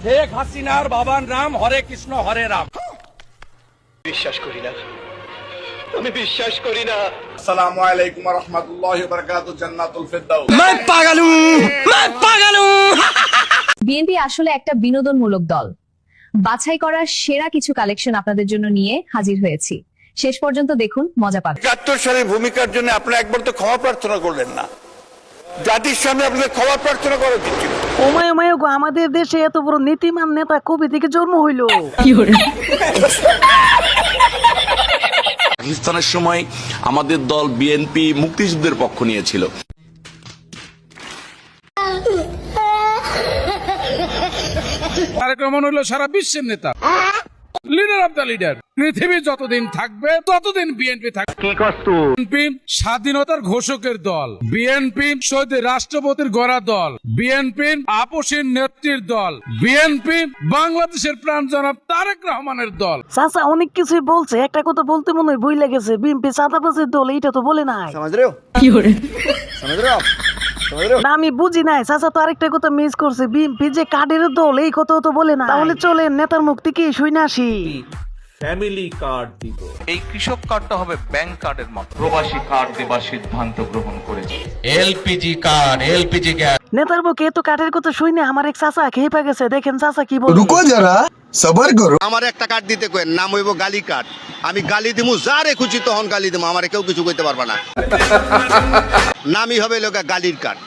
শেখ হাসিনার বাবার নাম হরে কৃষ্ণ হরে রাম। বিশ্বাস করি না, আমি বিশ্বাস করি না। আসসালামু আলাইকুম ওয়া রাহমাতুল্লাহি ওয়া বারাকাতুহু। জান্নাতুল ফেরদাউস। मैं पागल हूं। বিএনপি আসলে একটা বিনোদনমূলক দল। বাছাই করা সেরা কিছু কালেকশন আপনাদের জন্য নিয়ে হাজির হয়েছি। শেষ পর্যন্ত দেখুন, মজা পাবেন। ৭১ সালের ভূমিকার জন্য আপনারা একবার তো ক্ষমা প্রার্থনা করলেন না। জাতির সামনে আপনাদের ক্ষমা প্রার্থনা করা উচিত ছিল। ওমায় ওমায় গো, আমাদের দেশে এত বড় নীতিমান নেতা কবে থেকে জন্ম হইল? পাকিস্তানের সময় আমাদের দল বিএনপি মুক্তিযুদ্ধের পক্ষ নিয়েছিল। তারেক রহমান হলো সারা বিশ্বের নেতা, লিডার অফ দ্য লিডার। পৃথিবী যতদিন থাকবে ততদিন বিএনপি থাকবে। কি কষ্ট? বিএনপি স্বাধীনতার ঘোষকের দল, বিএনপি শহীদ রাষ্ট্রপতির গড়া দল, বিএনপি আপসীর নেত্রীর দল, বিএনপি বাংলাদেশের প্রাণ জনাব তারেক রহমানের দল। চাচা অনেক কিছুই বলছে, একটা কথা বলতে মনে হয় ভুল লেগেছে। বিএনপি চাঁদাবাজের দল, এইটা তো বলে নাই। না, আমি বুঝি নাই। চাচা তো আরেকটা কথা মিস করছে, বিএনপি যে কার্ডের দল, এই কথাও তো বলে না। তাহলে চলেন নেতার মুখ থেকে শুনে আসি। ফ্যামিলি কার্ড দিব। এই কৃষক কার্ডটা হবে ব্যাংক কার্ডের মতো। প্রবাসী কার্ড দেবার সিদ্ধান্ত গ্রহণ করেছে। LPG card, LPG gas. নেতার মুখে এত কার্ডের কথা শুনে আমার এক চাচা খেয়ে পা গেছে। দেখেন চাচা কি বলে। রুকো যারা, সবার করো। আমার একটা কার্ড দিতে কই, নাম হইব গালি কার্ড। আমি গালি দিমু, যারে খুশি তখন গালি দিমু, আমারে কেউ কিছু কইতে পারবে না। নামই হবে লোকা গালির কার্ড।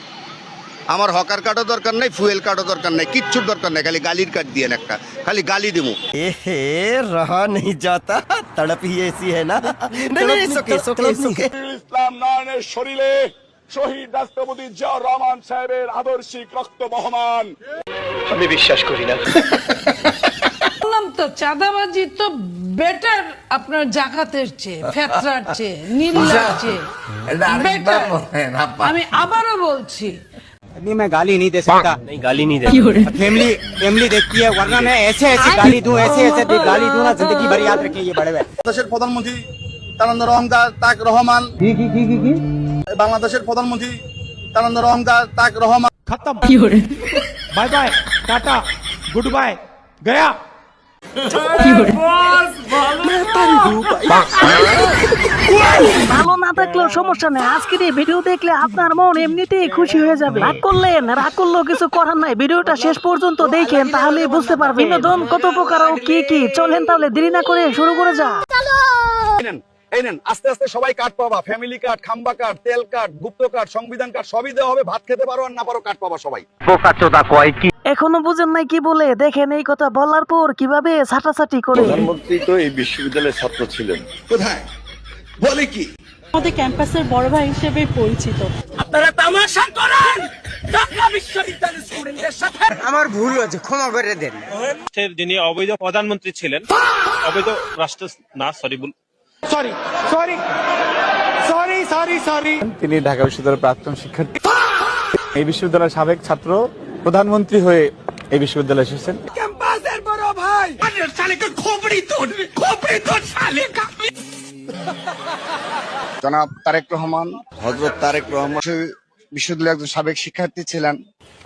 আমার হকার কার্ডও দরকার নাই, ফুয়েল কার্ডও দরকার নাই, কিচ্ছুর দরকার নাই, খালি গালির কার্ড দিয়ে একটা, খালি গালি দিমু। এহে রহা नहीं जाता, तड़प ही ऐसी है ना। नहीं सोके ইসলাম নয়নের শরীরে শহীদ রাষ্ট্রপতি জিয়াউর রহমান সাহেবের আদর্শিক রক্ত বহমান। আমি বিশ্বাস করি না। বললাম তো, চাঁদাবাজি তো বেটার আপনার জাকাতের চেয়ে, ফেতরার চেয়ে, নীলার চেয়ে বেটার। আমি আবারও বলছি, अभी मैं गाली नहीं दे सकता। नहीं, गाली नहीं दे। फैमिली देखती है, वरना मैं ऐसे गाली दूं, ऐसे गाली दूं ना, जिंदगी भर याद रखें ये बड़े। বাংলাদেশের প্রধানমন্ত্রী তারেক রহমান। কি বাংলাদেশের প্রধানমন্ত্রী তারেক রহমান। खत्म। Bye bye, tata, goodbye, गया। ভালো না থাকলেও সমস্যা নেই, আজকের এই ভিডিও দেখলে আপনার মন এমনিতেই খুশি হয়ে যাবে। রাগ করলেও কিছু করার নাই। ভিডিওটা শেষ পর্যন্ত দেখেন, তাহলে বুঝতে পারবেন বিনোদন কত প্রকার ও কি কি। চলেন তাহলে দেরি না করে শুরু করে যা। এই নেন, আস্তে আস্তে সবাই কার্ড পাবা। ফ্যামিলি কার্ড, খাম্বা কার্ড, তেল কার্ড, গুপ্ত কার্ড, সংবিধান কার্ড, সবই দেওয়া হবে। ভাত খেতে পারো আর না পারো, কার্ড পাবা সবাই। বোকাচোদা কয় কি? এখনো বুঝেন নাই কি বলে? দেখেন এই কথা বলার পর কিভাবে ছাটাছাটি করে। প্রধানমন্ত্রী তো এই বিশ্ববিদ্যালয়ের ছাত্র ছিলেন। কোথায় বলে কি? আমাদের ক্যাম্পাসের বড় ভাই হিসেবে পরিচিত। আপনারা তামাশা করেন ঢাকা বিশ্ববিদ্যালয়ের স্টুডেন্টদের সাথে। আমার ভুল হয়েছে, ক্ষমা করে দেন। যিনি অবৈধ প্রধানমন্ত্রী ছিলেন, অবৈধ রাষ্ট্র না, সরি। তিনি ঢাকা বিশ্ববিদ্যালয়ের প্রাক্তন শিক্ষার্থী, এই বিশ্ববিদ্যালয়ের সাবেক ছাত্র, প্রধানমন্ত্রী হয়ে এই বিশ্ববিদ্যালয়ে এসেছেন। ক্যাম্পাসের বড় ভাই শালেকে খোপড়ি তোর শালেকা। জনাব তারেক রহমান, হযরত তারেক রহমান বিশ্ববিদ্যালয়ের একজন সাবেক শিক্ষার্থী ছিলেন।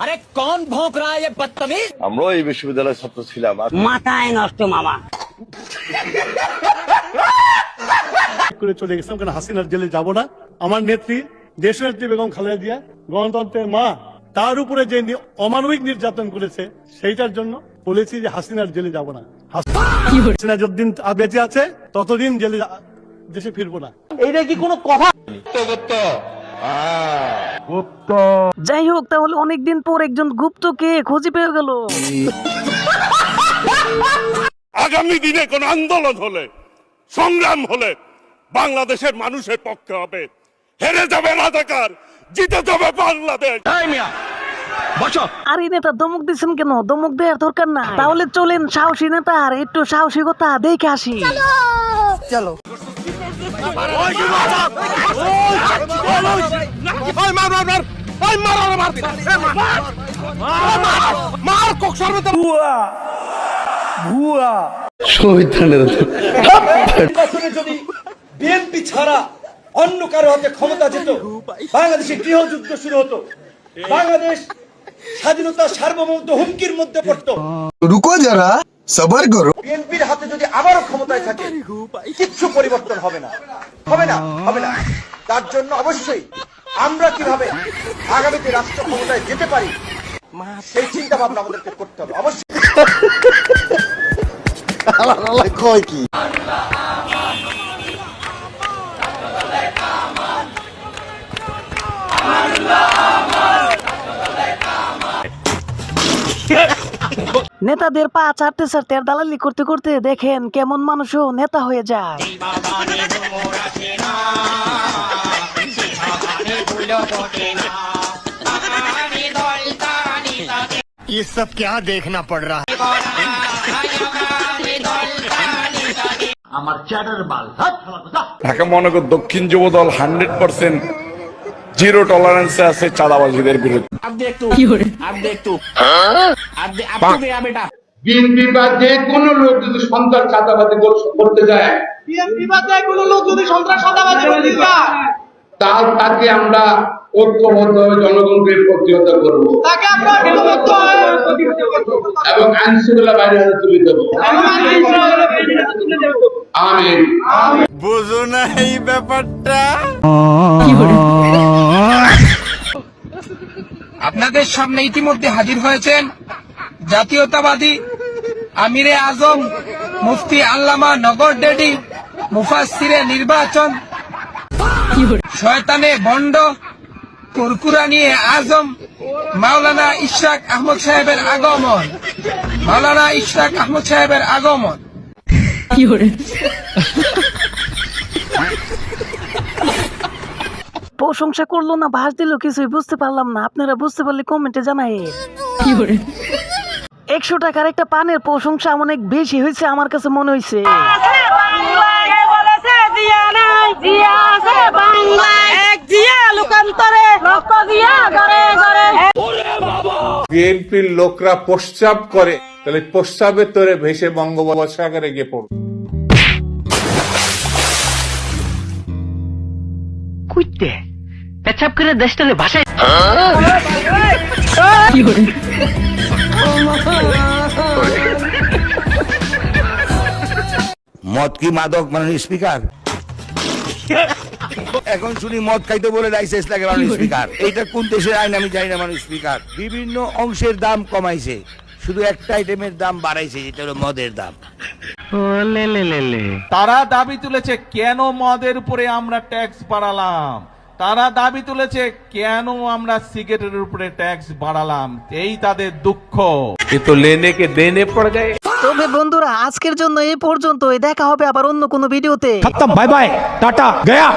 আরে কোন ভোঁক রা ये बदतमीज। আমরাও এই বিশ্ববিদ্যালয়ের ছাত্র ছিলাম। মাথায় নষ্ট মামা। করে চলে গেছিলাম, কারণ হাসিনার জেলে যাব না। আমার নেত্রী, দেশনেত্রী বেগম খালেদা জিয়া, গণতন্ত্রের মা, তার উপরে যে অমানবিক নির্যাতন করেছে, সেইটার জন্য বলেছি যে হাসিনার জেলে যাব না। হাসিনা যতদিন বেঁচে আছে ততদিন দেশে ফিরবো না। এইটা কি কোনো কথা? যাই হোক, তাহলে অনেকদিন পর একজন গুপ্তকে খুঁজে পেয়ে গেল। আগামী দিনে কোন আন্দোলন হলে, সংগ্রাম হলে বাংলাদেশের মানুষের পক্ষে হবে। হেরে যাবে রাজাকার, জিতে যাবে বাংলাদেশ। আরে নেতা দমক দিচ্ছেন কেন? দমক দেওয়ার দরকার না। তাহলে চলেন সাহসী নেতা আর একটু সাহসিকতা দেখে আসি। চলো। যদি বিএনপি ছাড়া অন্য কারো হাতে ক্ষমতা যেত, বাংলাদেশে গৃহযুদ্ধ শুরু হতো। বাংলাদেশ স্বাধীনতা সার্বভৌমত্ব হুমকির মধ্যে পড়তো। রুকো যারা সবার করো। বিএনপির হাতে যদি আবারও ক্ষমতায় থাকে কিচ্ছু পরিবর্তন হবে না, হবে না, হবে না। তার জন্য অবশ্যই আমরা কিভাবে আগামীতে রাষ্ট্র ক্ষমতায় যেতে পারি সেই চিন্তা ভাবনা আমাদেরকে করতে হবে অবশ্যই। কয় কি নেতাদের পা চাটতে চাটতে আর দালালি করতে করতে দেখেন কেমন মানুষও নেতা হয়ে যায়। ये सब क्या देखना पड़ रहा है? ঢাকা মহানগর দক্ষিণ যুব দল 100% জিরো টলারেন্সে আছে চাঁদাবাজিদের বিরুদ্ধে। বিএনপি বা যে কোনো লোক যদি সন্ত্রাস চাঁদাবাজি করতে যায়, তাকে আমরা ঐক্যবদ্ধভাবে জনগণকে প্রতিহত করবো এবং আইন শৃঙ্খলা বাইরে হাতে তুলে দেবো। আমিন। বুঝো না এই ব্যাপারটা? আপনাদের সামনে ইতিমধ্যে হাজির হয়েছেন জাতীয়তাবাদী আমিরে আজম মুফতি আল্লামা নগর ডেডি মুফাসসিরে নির্বাচন শয়তানে বন্ড কুরকুরানিয়ে আজম মাওলানা ইশরাক আহমদ সাহেবের আগমন, মাওলানা ইশরাক আহমদ সাহেবের আগমন। প্রশংসা করলো না ভাস দিল কিছুই বুঝতে পারলাম না, আপনারা বুঝতে পারলে কমেন্টে জানাই। 100 টাকার একটা পানের প্রশংসা অনেক বেশি হয়েছে আমার কাছে মনে হয়েছে। বিএনপির লোকরা প্রস্রাব করে, তাহলে প্রস্রাবের তোরে ভেসে বঙ্গোপসাগরে গিয়ে পড়বে। কুইতে পেছাব করে দেশটালে ভাষায় মদ কি মাদক মাননীয় স্পিকার? এখন শুনি মদ খাইতে বলে লাইসেন্স লাগে মাননীয় স্পিকার। এইটা কোন দেশের আইন আমি জানি না মাননীয় স্পিকার। বিভিন্ন অংশের দাম কমাইছে, শুধু একটা আইটেমের দাম বাড়াইছে, যেটা হলো মদের দাম। তারা দাবি তুলেছে কেন মদের উপরে আমরা ট্যাক্স বাড়ালাম, তারা দাবি তুলেছে কেন আমরা সিগারেটের উপরে ট্যাক্স বাড়ালাম, এই তাদের দুঃখ। এ তো লেনে কে দেনে পড় যায়। তবে বন্ধুরা আজকের জন্য এই পর্যন্তই, দেখা হবে আবার অন্য কোনো ভিডিওতে। खत्म, बाय बाय, टाटा, गया।